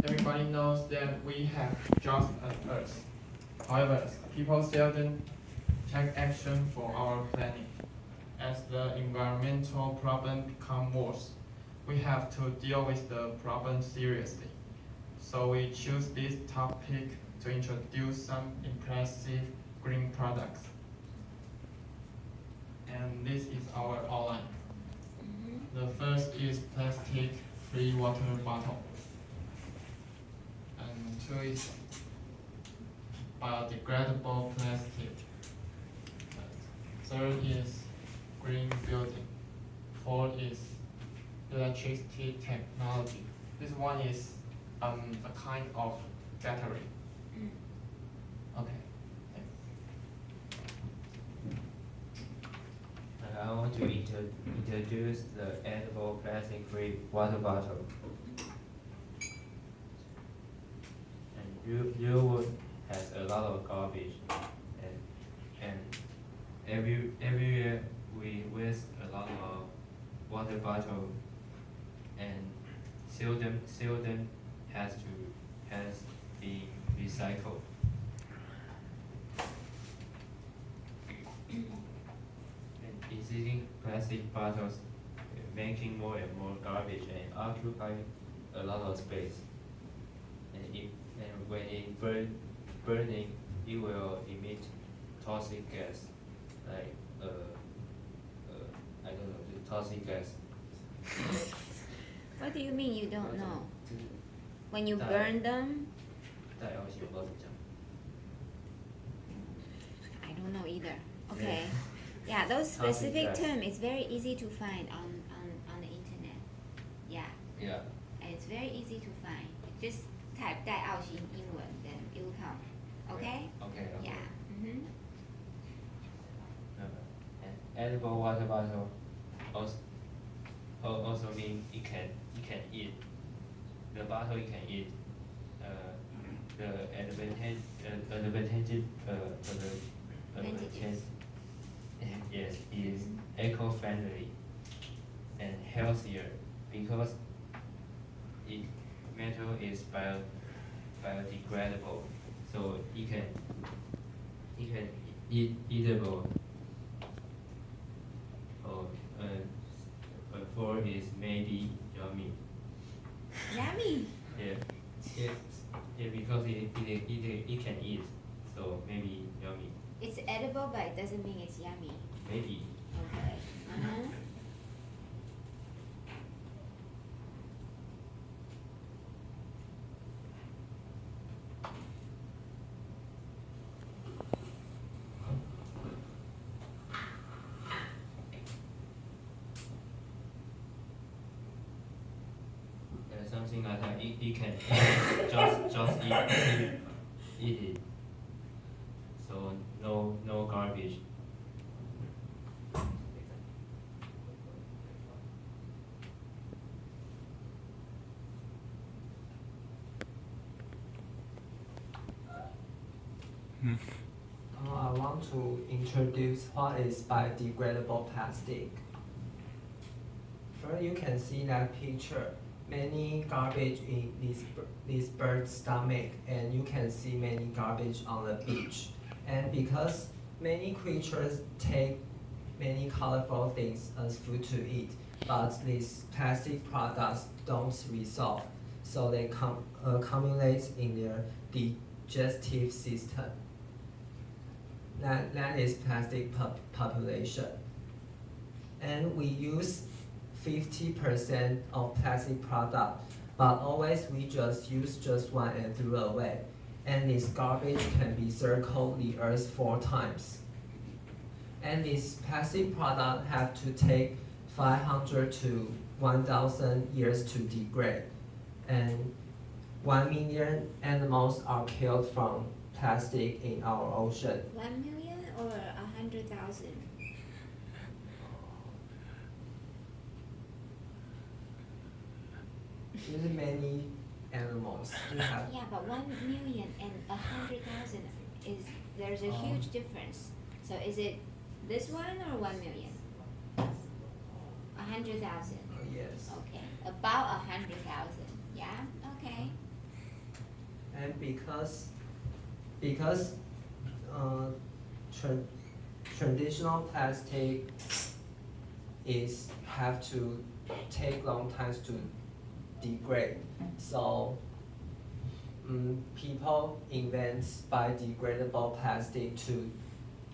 Everybody knows that we have just an Earth. However, people seldom take action for our planet. As the environmental problem becomes worse, we have to deal with the problem seriously. So we choose this topic to introduce some impressive green products. And this is our outline. The first is plastic-free water bottle. And two is biodegradable plastic. Third is green building. Fourth is electricity technology. This one is a kind of battery. Okay. I want to introduce the edible plastic-free water bottle. And real world has a lot of garbage, and everywhere we waste a lot of water bottle, and seldom has been recycled. And existing plastic bottles making more and more garbage and occupy a lot of space. And when it burning, it will emit toxic gas, like I don't know, the toxic gas. What do you mean you don't know? When you burn them? 带氧型我不知道怎么讲。 I don't know either. Okay. Yeah, those specific term is very easy to find on the internet. Yeah. Yeah. And it's very easy to find. Just type 带奥型英文 then it will come. Okay? Okay. Yeah. And edible water bottle also mean it can eat. The bottle you can eat. The advantage yes, is eco-friendly and healthier because metal is biodegradable, so it can eatable. Four is maybe yummy. Yummy. Yeah, because it can eat, so maybe yummy. It's edible, but it doesn't mean it's yummy. Maybe. Okay. Something like that. It can just eat it. So no garbage. I want to introduce what is biodegradable plastic. First, you can see that picture. Many garbage in this bird's stomach, and you can see many garbage on the beach. And because many creatures take many colorful things as food to eat, but these plastic products don't resolve, so they accumulate in their digestive system. That is plastic population. And we use 50% of plastic product, but always we just use just one and throw away. And this garbage can be circled the earth 4 times. And this plastic product have to take 500 to 1,000 years to degrade. And 1 million animals are killed from plastic in our ocean. 1 million or 100,000? There's many animals. Yeah, but 1 million and 100,000 there's a huge difference. So is it this one or 1 million? 100,000. Yes. Okay, about 100,000. Yeah. Okay. because traditional plastic is have to take long times to degrade. So people invent biodegradable plastic to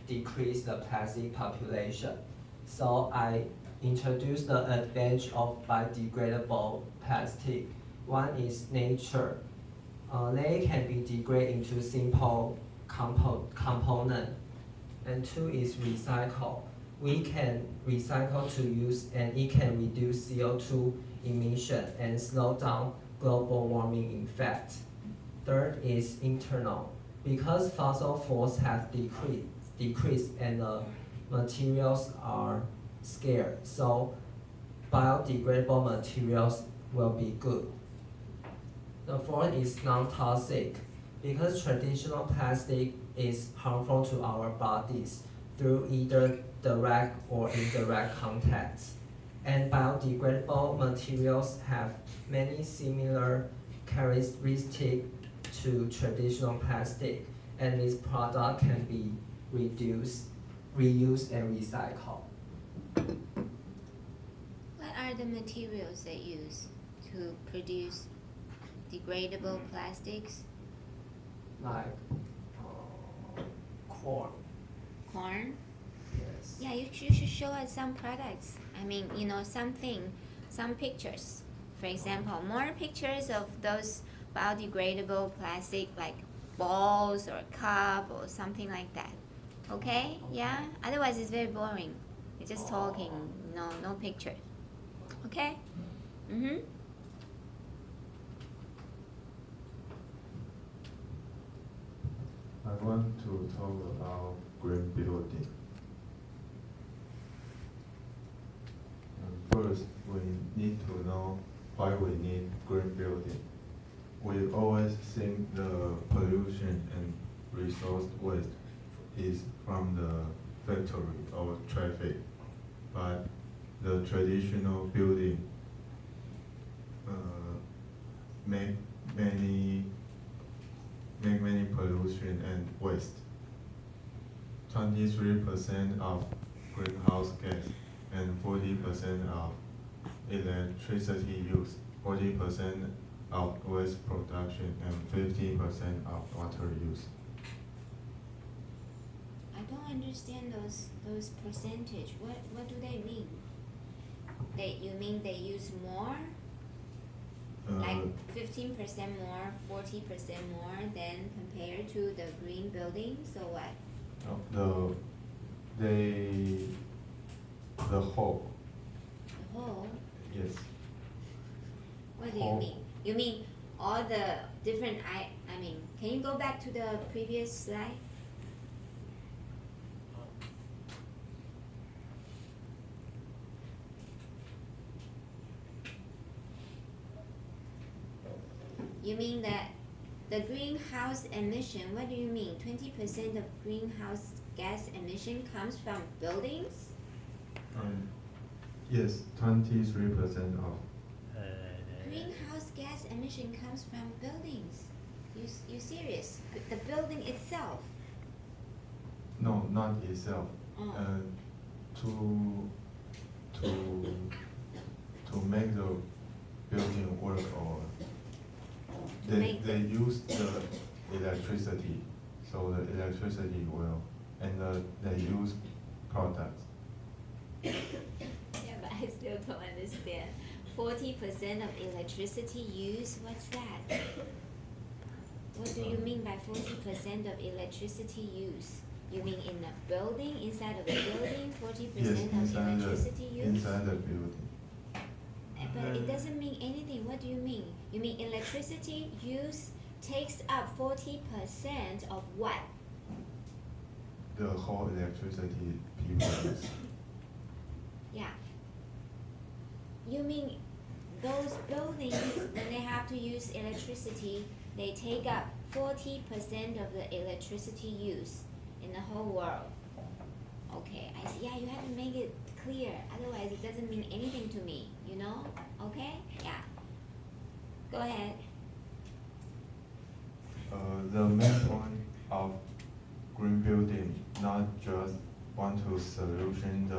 decrease the plastic population. So I introduced the advantage of biodegradable plastic. One is nature. They can be degraded into simple component. And two is recycle. We can recycle to use, and it can reduce CO2 emission and slow down global warming effect. Third is internal. Because fossil fuels have decreased and the materials are scarce, so biodegradable materials will be good. The fourth is non-toxic. Because traditional plastic is harmful to our bodies through either direct or indirect contacts. And biodegradable materials have many similar characteristics to traditional plastic, and this product can be reduced, reused, and recycled. What are the materials they use to produce degradable plastics? Like corn. Corn? Yes. Yeah, you should show us some products. I mean, some pictures. For example, more pictures of those biodegradable plastic like balls or cup or something like that. Okay? Yeah? Otherwise it's very boring. You're just talking, no pictures. Okay? Mm-hmm. I want to talk about green building. First, we need to know why we need green building. We always think the pollution and resource waste is from the factory or traffic, but the traditional building make many pollution and waste. 23% of greenhouse gas and 40% of electricity use, 40% of waste production, and 50% of water use. I don't understand those percentage. What do they mean? You mean they use more? Like 15% more, 40% more than compared to the green buildings, or what? The whole. The whole? Yes. What do you Whole. mean? You mean all the different, I mean, can you go back to the previous slide? You mean that the greenhouse emission, what do you mean? 20% of greenhouse gas emission comes from buildings? Yes, 23% of. Greenhouse gas emission comes from buildings. You serious? The building itself? No, not itself. Oh. To make the building work, or they use the electricity, so the electricity will, and they use products. Yeah, but I still don't understand. 40% of electricity use, what's that? What do you mean by 40% of electricity use? You mean in a building, inside of a building, 40% Yes, of electricity use? inside the building. But it doesn't mean anything. What do you mean? You mean electricity use takes up 40% of what? The whole electricity people use. Yeah. You mean those buildings, when they have to use electricity, they take up 40% of the electricity use in the whole world. Okay, I see. Yeah, you have to make it clear. Otherwise, it doesn't mean anything to me, Okay? Yeah. Go ahead. The main point of green building not just want to solution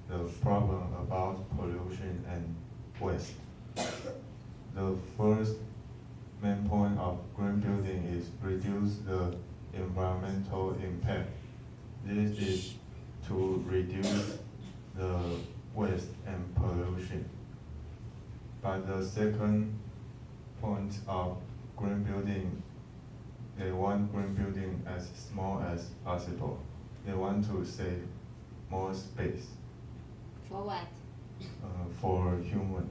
the problem about pollution and waste. The first main point of green building is reduce the environmental impact. This is to reduce the waste and pollution. But the second point of green building, they want green building as small as possible. They want to save more space For what? for human.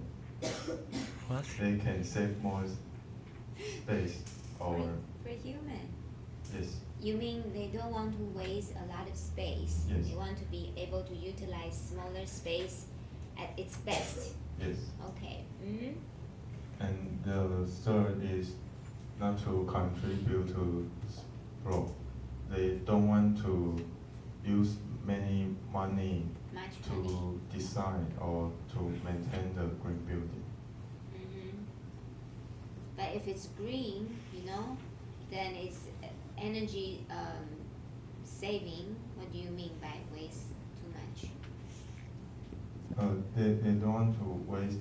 What? They can save more space or For human. yes, You mean they don't want to waste a lot of space? Yes. They want to be able to utilize smaller space at its best. yes. Okay. Mm-hmm. And the third is not to contribute to growth. They don't want to use many money Much to money. design or to maintain the green building. Mm-hmm. But if it's green, then it's energy saving. What do you mean by waste too much? They don't want to waste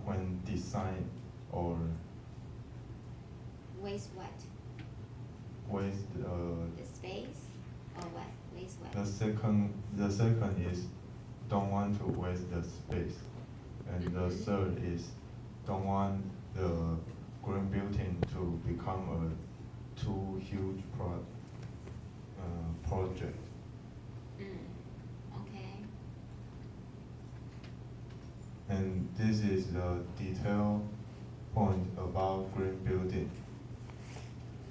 when design or Waste what? waste The space? Or what? Waste what? the second is don't want to waste the space. And the third is don't want the green building to become a too huge project. Okay. And this is the detailed point about green building.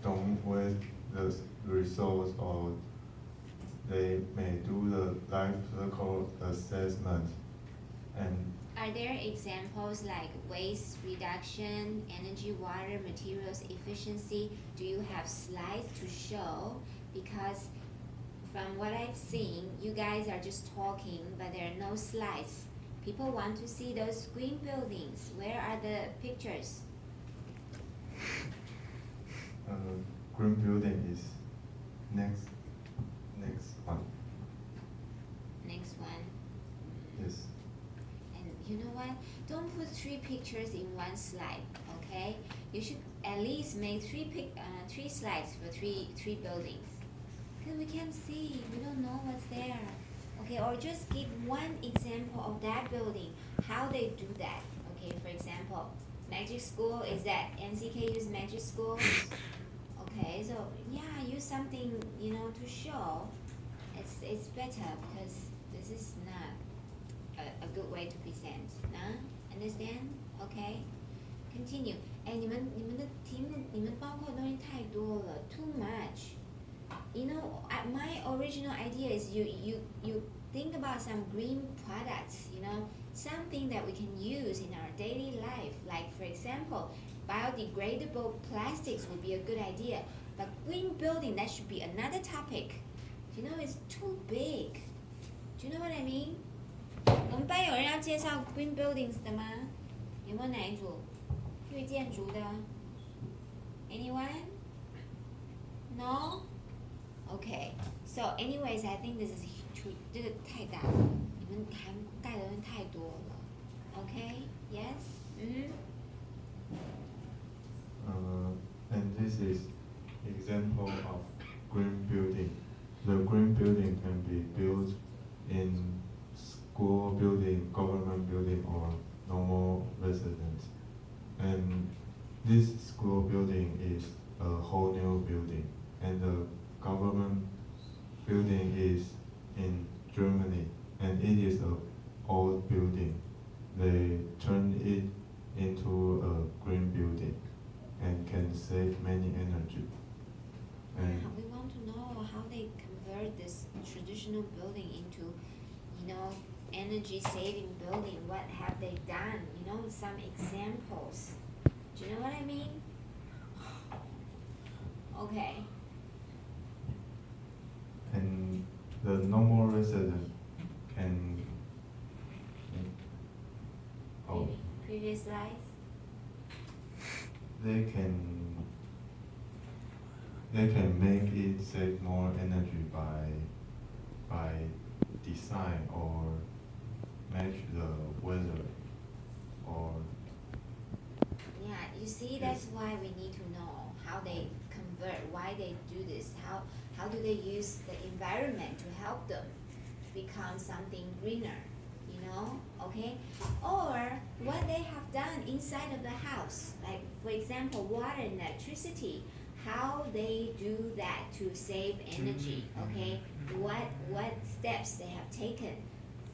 Don't waste the resource, or they may do the life cycle assessment. And Are there examples like waste reduction, energy, water, materials efficiency? Do you have slides to show? Because from what I've seen, you guys are just talking, but there are no slides. People want to see those green buildings. Where are the pictures? green building is next one. Next one. Yes. And you know what? Don't put 3 pictures in one slide, okay? You should at least make 3 slides for three buildings. Because we can't see, we don't know what's there. Okay, or just give one example of that building, how they do that. Okay, for example, magic school, is that NCK use magic school? Okay, so yeah, use something, to show. It's better because this is not a good way to present. Nah? Understand? Okay? Continue. 你们的题目，你们包括的东西太多了 too much. My original idea is you think about some green products, something that we can use in our daily life. Like, for example, biodegradable plastics would be a good idea. But green building, that should be another topic. It's too big. Do you know what I mean? 我们班有人要介绍 green buildings 的吗？有没有哪一组？绿建筑的 ？Anyone? No? Okay. So, anyways, I think this is 这个太大了，你们涵盖的人太多了。Okay? Yes? And this is example of green building. The green building can be built in school building, government building, or normal residence. And this school building is a whole new building, and the government building is in Germany, and it is an old building. They turned it into a green building and can save many energy. And We want to know how they convert this traditional building into, energy saving building. What have they done? Some examples. Do you know what I mean? Okay. and the normal resident can Previous slides. they can make it save more energy by design or match the weather or Yeah, you see, that's why we need to know how they convert, why they do this, how do they use the environment to help them become something greener, you know, okay? Or what they have done inside of the house, like for example, water and electricity, how they do that to save energy, okay? What steps they have taken,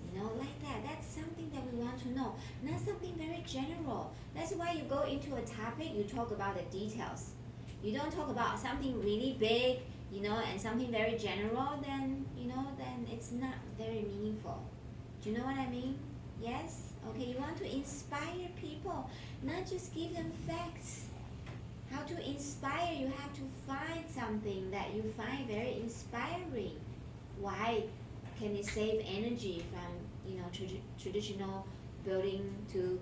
you know, like that. That's something that we want to know, not something very general. That's why you go into a topic, you talk about the details. You don't talk about something really big, you know, and something very general, then, you know, then it's not very meaningful. Do you know what I mean? Yes? Okay, you want to inspire people, not just give them facts. How to inspire, you have to find something that you find very inspiring. Why can it save energy from, you know, traditional building to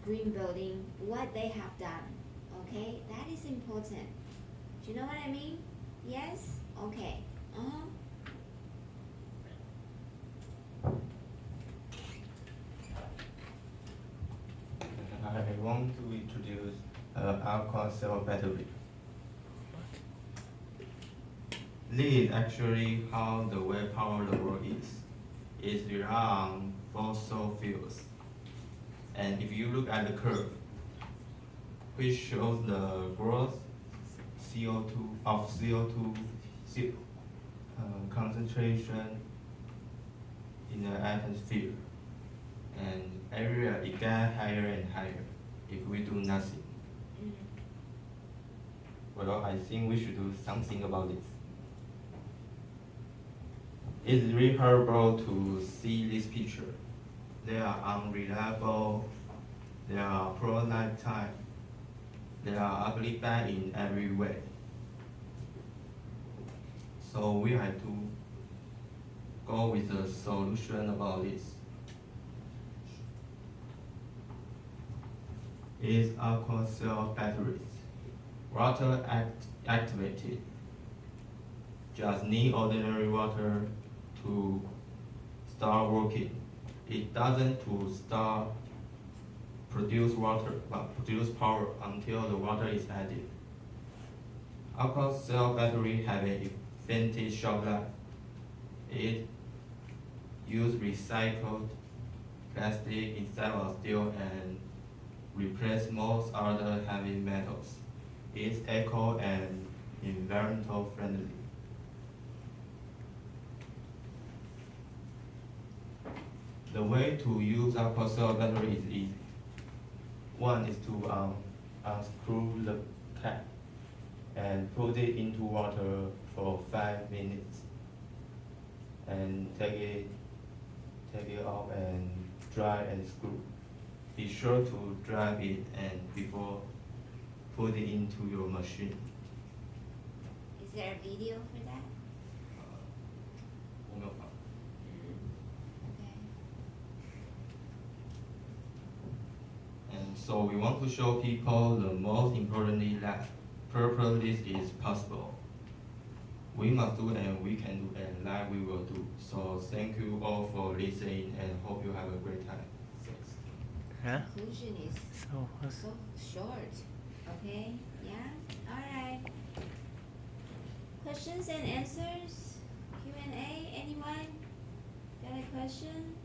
green building? What they have done, okay? That is important. Do you know what I mean? Yes? Okay. I want to introduce alcohol cell battery. This is actually how the way power the world is. It relies on fossil fuels. And if you look at the curve, which shows the growth CO2 concentration in the atmosphere, and every year it gets higher and higher if we do nothing. Well, I think we should do something about this. It's really horrible to see this picture. They are unreliable, they are poor nighttime, they are ugly bad in every way. So we have to go with a solution about this. Is alcohol cell batteries. Water activated. Just need ordinary water to start working. It doesn't to start produce water, but produce power until the water is added. Alcohol cell battery have an infinite shelf life. It use recycled plastic instead of steel and replace most other heavy metals. It's eco and environmental friendly. The way to use alcohol cell battery is easy. One is to unscrew the cap and put it into water for 5 minutes and take it off and dry and screw. Be sure to dry it and before put it into your machine. Is there a video for that? 我没有放。Okay. And so we want to show people the most importantly that purpose is possible. We must do and we can do and that we will do. So thank you all for listening and hope you have a great time. Thanks. Huh? Conclusion is so short. Okay? Yeah? Alright. Questions and answers? Q&A? Anyone? Got a question?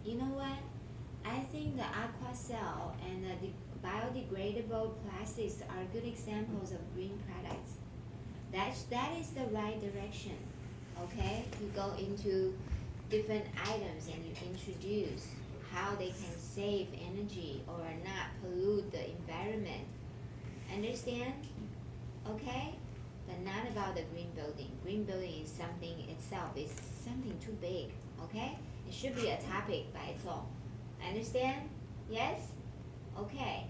You know what? I think the aqua cell and the biodegradable plastics are good examples of green products. That is the right direction. Okay? You go into different items and you introduce how they can save energy or not pollute the environment. Understand? Okay? But not about the green building. Green building is something itself, it's something too big. Okay? It should be a topic by its own. Understand? Yes? Okay.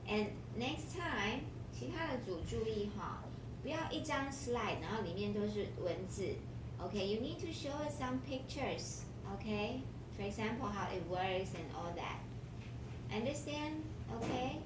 And next time, 其他的组注意哈，不要一张 slide， 然后里面都是文字。Okay, you need to show us some pictures. Okay? For example, how it works and all that. Understand? Okay?